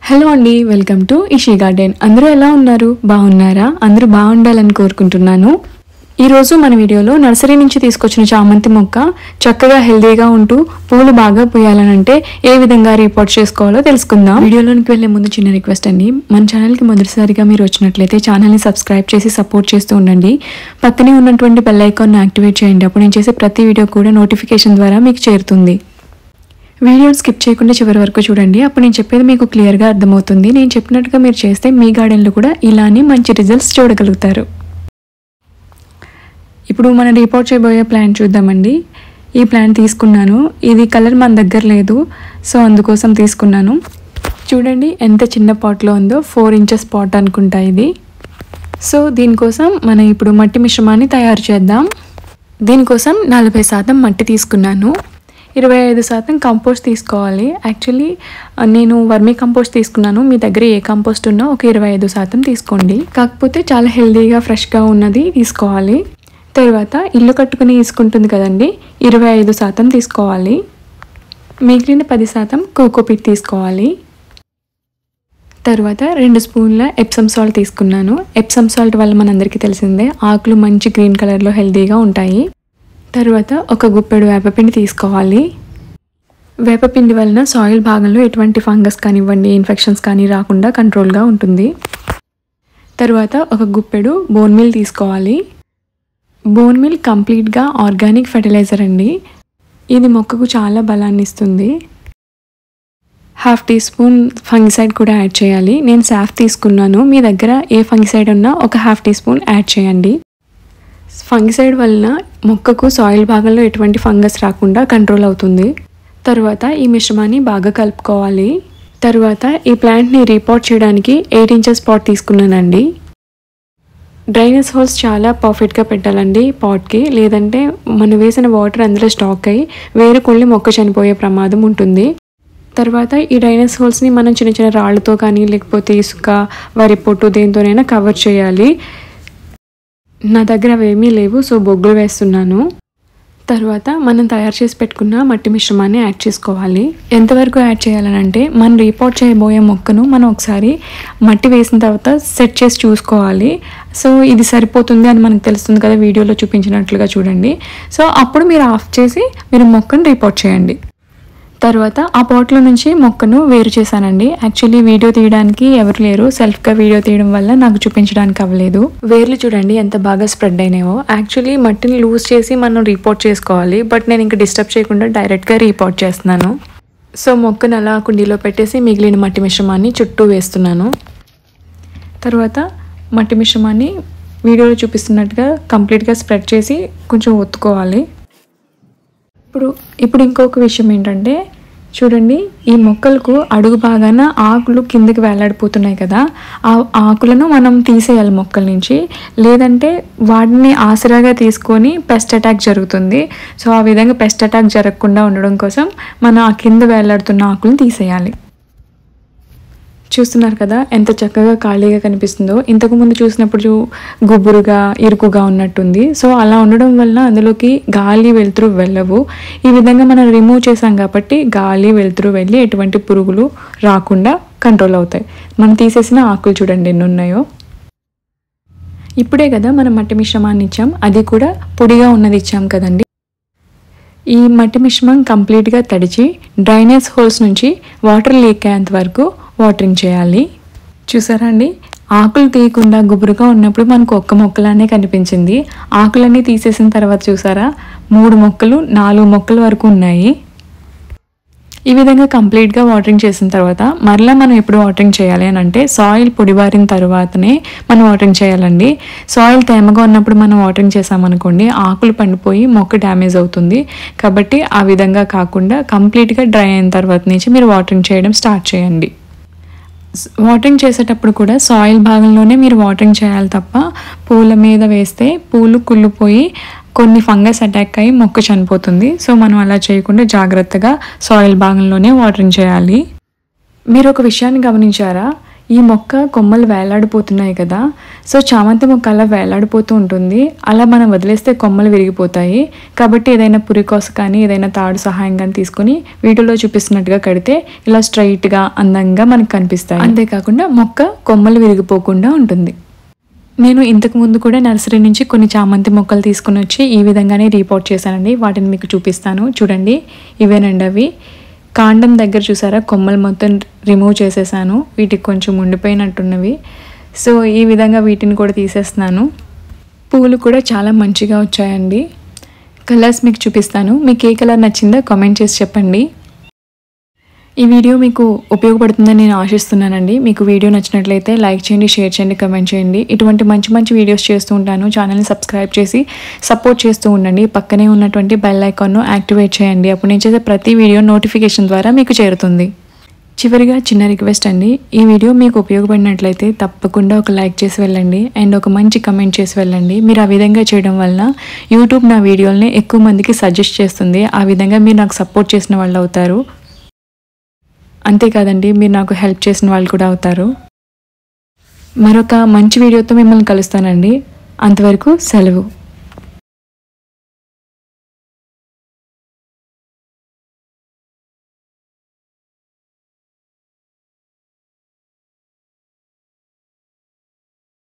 Hello అండి, welcome to ఇషీ garden. అందరూ ఎలా ఉన్నారు? బాగున్నారా? అందరూ బాగుండాలని కోరుకుంటున్నాను. ఈరోజు మన వీడియోలో నర్సరీ నుంచి తీసుకొచ్చిన చామంతి మొక్క చక్కగా హెల్దీగా ఉంటూ పూలు బాగా పూయాలనంటే ఏ విధంగా రిపోర్ట్ చేసుకోవాలో తెలుసుకుందాం. వీడియోలోనికి వెళ్లే ముందు చిన్న రిక్వెస్ట్ అండి, మన ఛానల్కి మొదటిసారిగా మీరు వచ్చినట్లయితే ఛానల్ని సబ్స్క్రైబ్ చేసి సపోర్ట్ చేస్తూ ఉండండి. పక్కనే ఉన్నటువంటి బెల్ ఐకాన్ని యాక్టివేట్ చేయండి. అప్పుడు నేను చేసే ప్రతి వీడియో కూడా నోటిఫికేషన్ ద్వారా మీకు చేరుతుంది. వీడియోని స్కిప్ చేయకుండా చివరి వరకు చూడండి. అప్పుడు నేను చెప్పేది మీకు క్లియర్గా అర్థమవుతుంది. నేను చెప్పినట్టుగా మీరు చేస్తే మీ గార్డెన్లో కూడా ఇలానే మంచి రిజల్ట్స్ చూడగలుగుతారు. ఇప్పుడు మనం రిపోర్ట్ చేయబోయే ప్లాంట్ చూద్దామండి. ఈ ప్లాంట్ తీసుకున్నాను. ఇది కలర్ మన దగ్గర లేదు, సో అందుకోసం తీసుకున్నాను. చూడండి ఎంత చిన్న పాట్లో ఉందో, 4 ఇంచెస్ పాట్ అనుకుంటా ఇది. సో దీనికోసం మనం ఇప్పుడు మట్టి మిశ్రమాన్ని తయారు చేద్దాం. దీనికోసం 40% మట్టి తీసుకున్నాను, 25% కంపోస్ట్ తీసుకోవాలి. యాక్చువల్లీ నేను వర్మీ కంపోస్ట్ తీసుకున్నాను. మీ దగ్గర ఏ కంపోస్ట్ ఉన్నా ఒక 25% తీసుకోండి. కాకపోతే చాలా హెల్దీగా ఫ్రెష్గా ఉన్నది తీసుకోవాలి. తర్వాత ఇల్లు కట్టుకుని తీసుకుంటుంది కదండి, 25% తీసుకోవాలి. మిగిలిన 10% కోకోపీట్ తీసుకోవాలి. తర్వాత 2 స్పూన్ల ఎప్సమ్ సాల్ట్ తీసుకున్నాను. ఎప్సమ్ సాల్ట్ వల్ల మనందరికీ తెలిసిందే, ఆకులు మంచి గ్రీన్ కలర్లో హెల్దీగా ఉంటాయి. తర్వాత ఒక గుప్పెడు వేపపిండి తీసుకోవాలి. వేపపిండి వలన సాయిల్ భాగంలో ఎటువంటి ఫంగస్ కానివ్వండి, ఇన్ఫెక్షన్స్ కానీ రాకుండా కంట్రోల్గా ఉంటుంది. తర్వాత ఒక గుప్పెడు బోన్ మీల్ తీసుకోవాలి. బోన్ మీల్ కంప్లీట్గా ఆర్గానిక్ ఫెర్టిలైజర్ అండి. ఇది మొక్కకు చాలా బలాన్ని ఇస్తుంది. 1/2 టీ స్పూన్ ఫంగిసైడ్ కూడా యాడ్ చేయాలి. నేను సాఫ్ తీసుకున్నాను. మీ దగ్గర ఏ ఫంగిసైడ్ ఉన్నా ఒక 1/2 టీ స్పూన్ యాడ్ చేయండి. ఫంగిసైడ్ వలన మొక్కకు సాయిల్ భాగంలో ఎటువంటి ఫంగస్ రాకుండా కంట్రోల్ అవుతుంది. తర్వాత ఈ మిశ్రమాన్ని బాగా కలుపుకోవాలి. తర్వాత ఈ ప్లాంట్ని రీపాట్ చేయడానికి 8 ఇంచెస్ పాట్ తీసుకున్నానండి. డ్రైనేజ్ హోల్స్ చాలా పర్ఫెక్ట్గా పెట్టాలండి పాట్కి, లేదంటే మనం వేసిన వాటర్ అందులో స్టాక్ అయ్యి వేరు కొల్లి మొక్క చనిపోయే ప్రమాదం ఉంటుంది. తర్వాత ఈ డ్రైనేజ్ హోల్స్ని మనం చిన్న చిన్న రాళ్ళతో కానీ, లేకపోతే ఇసుక, వరి పొట్టు దేంతోనైనా కవర్ చేయాలి. నా దగ్గర అవేమీ లేవు, సో బొగ్గులు వేస్తున్నాను. తర్వాత మనం తయారు చేసి పెట్టుకున్న మట్టి మిశ్రమాన్ని యాడ్ చేసుకోవాలి. ఎంతవరకు యాడ్ చేయాలనంటే, మనం రీపాట్ చేయబోయే మొక్కను మనం ఒకసారి మట్టి వేసిన తర్వాత సెట్ చేసి చూసుకోవాలి. సో ఇది సరిపోతుంది అని మనకు తెలుస్తుంది కదా, వీడియోలో చూపించినట్లుగా చూడండి. సో అప్పుడు మీరు ఆఫ్ చేసి మీరు మొక్కను రీపాట్ చేయండి. తర్వాత ఆ పాట్లో నుంచి మొక్కను వేరు చేశానండి. యాక్చువల్లీ వీడియో తీయడానికి ఎవరు లేరు, సెల్ఫ్గా వీడియో తీయడం వల్ల నాకు చూపించడానికి అవ్వలేదు. వేర్లు చూడండి ఎంత బాగా స్ప్రెడ్ అయినాయో. యాక్చువల్లీ మట్టిని లూజ్ చేసి మనం రీపాట్ చేసుకోవాలి, బట్ నేను ఇంకా డిస్టర్బ్ చేయకుండా డైరెక్ట్గా రీపాట్ చేస్తున్నాను. సో మొక్కను అలా కుండీలో పెట్టేసి మిగిలిన మట్టి మిశ్రమాన్ని చుట్టూ వేస్తున్నాను. తర్వాత మట్టి మిశ్రమాన్ని వీడియోలో చూపిస్తున్నట్టుగా కంప్లీట్గా స్ప్రెడ్ చేసి కొంచెం ఒత్తుకోవాలి. ఇప్పుడు ఇంకొక విషయం ఏంటంటే, చూడండి ఈ మొక్కలకు అడుగు భాగాన ఆకులు కిందకి వేలాడిపోతున్నాయి కదా, ఆ ఆకులను మనం తీసేయాలి మొక్కల నుంచి, లేదంటే వాటిని ఆసరాగా తీసుకొని పెస్ట్ అటాక్ జరుగుతుంది. సో ఆ విధంగా పెస్ట్ అటాక్ జరగకుండా ఉండడం కోసం మనం ఆ కింద వేలాడుతున్న ఆకులను తీసేయాలి. చూస్తున్నారు కదా ఎంత చక్కగా ఖాళీగా కనిపిస్తుందో. ఇంతకుముందు చూసినప్పుడు గుబురుగా ఇరుకుగా ఉన్నట్టుంది. సో అలా ఉండడం వల్ల అందులోకి గాలి వెలుతురు వెళ్ళవు. ఈ విధంగా మనం రిమూవ్ చేసాం కాబట్టి గాలి వెలుతురు వెళ్ళి ఎటువంటి పురుగులు రాకుండా కంట్రోల్ అవుతాయి. మనం తీసేసిన ఆకులు చూడండి ఎన్ని ఉన్నాయో. ఇప్పుడే కదా మనం మట్టి మిశ్రమాన్ని ఇచ్చాం, అది కూడా పొడిగా ఉన్నది ఇచ్చాం కదండి. ఈ మట్టి మిశ్రమం కంప్లీట్గా తడిచి డ్రైనేజ్ హోల్స్ నుంచి వాటర్ లీక్ అయ్యేంత వరకు వాటరింగ్ చేయాలి. చూసారా అండి, ఆకులు తీయకుండా గుబురుగా ఉన్నప్పుడు మనకు ఒక్క మొక్కలానే కనిపించింది. ఆకులన్నీ తీసేసిన తర్వాత చూసారా 3 మొక్కలు 4 మొక్కల వరకు ఉన్నాయి. ఈ విధంగా కంప్లీట్గా వాటరింగ్ చేసిన తర్వాత మరలా మనం ఎప్పుడు వాటరింగ్ చేయాలి అని అంటే, సాయిల్ పొడిబారిన తర్వాతనే మనం వాటరింగ్ చేయాలండి. సాయిల్ తేమగా ఉన్నప్పుడు మనం వాటరింగ్ చేసామనుకోండి, ఆకులు పండిపోయి మొక్క డ్యామేజ్ అవుతుంది. కాబట్టి ఆ విధంగా కాకుండా కంప్లీట్గా డ్రై అయిన తర్వాత నుంచి మీరు వాటరింగ్ చేయడం స్టార్ట్ చేయండి. వాటరింగ్ చేసేటప్పుడు కూడా సాయిల్ భాగంలోనే మీరు వాటరింగ్ చేయాలి తప్ప పూల మీద వేస్తే పూలు కుళ్ళిపోయి కొన్ని ఫంగస్ అటాక్ అయ్యి మొక్క చనిపోతుంది. సో మనం అలా చేయకుండా జాగ్రత్తగా సాయిల్ భాగంలోనే వాటరింగ్ చేయాలి. మీరు ఒక విషయాన్ని గమనించారా, ఈ మొక్క కొమ్మలు వేలాడిపోతున్నాయి కదా, సో చామంతి మొక్క అలా వేలాడిపోతూ ఉంటుంది. అలా మనం వదిలేస్తే కొమ్మలు విరిగిపోతాయి. కాబట్టి ఏదైనా పురికోస కానీ ఏదైనా తాడు సహాయం కానీ తీసుకొని వీటిలో చూపిస్తున్నట్టుగా కడితే ఇలా స్ట్రైట్గా అందంగా మనకు కనిపిస్తాయి. అంతేకాకుండా మొక్క కొమ్మలు విరిగిపోకుండా ఉంటుంది. నేను ఇంతకుముందు కూడా నర్సరీ నుంచి కొన్ని చామంతి మొక్కలు తీసుకుని వచ్చి ఈ విధంగానే రీపోర్ట్ చేశానండి. వాటిని మీకు చూపిస్తాను చూడండి. ఇవేనండి అవి. కాండం దగ్గర చూసారా కొమ్మలు మొత్తం రిమూవ్ చేసేసాను. వీటికి కొంచెం ఉండిపోయినట్టున్నవి. సో ఈ విధంగా వీటిని కూడా తీసేస్తున్నాను. పూలు కూడా చాలా మంచిగా వచ్చాయండి. కలర్స్ మీకు చూపిస్తాను. మీకు ఏ కలర్ నచ్చిందో కామెంట్ చేసి చెప్పండి. ఈ వీడియో మీకు ఉపయోగపడుతుందని నేను ఆశిస్తున్నానండి. మీకు వీడియో నచ్చినట్లయితే లైక్ చేయండి, షేర్ చేయండి, కమెంట్ చేయండి. ఇటువంటి మంచి మంచి వీడియోస్ చేస్తూ ఉంటాను. ఛానల్ని సబ్స్క్రైబ్ చేసి సపోర్ట్ చేస్తూ ఉండండి. పక్కనే ఉన్నటువంటి బెల్ ఐకాన్ను యాక్టివేట్ చేయండి. అప్పుడు నేను చేసే ప్రతి వీడియో నోటిఫికేషన్ ద్వారా మీకు చేరుతుంది. చివరిగా చిన్న రిక్వెస్ట్ అండి, ఈ వీడియో మీకు ఉపయోగపడినట్లయితే తప్పకుండా ఒక లైక్ చేసి వెళ్ళండి అండ్ ఒక మంచి కమెంట్ చేసి వెళ్ళండి. మీరు ఆ విధంగా చేయడం వల్ల యూట్యూబ్ నా వీడియోల్ని ఎక్కువ మందికి సజెస్ట్ చేస్తుంది. ఆ విధంగా మీరు నాకు సపోర్ట్ చేసిన వాళ్ళు అవుతారు. అంతేకాదండి, మీరు నాకు హెల్ప్ చేసిన వాళ్ళు కూడా అవుతారు. మరొక మంచి వీడియోతో మిమ్మల్ని కలుస్తానండి. అంతవరకు సెలవు.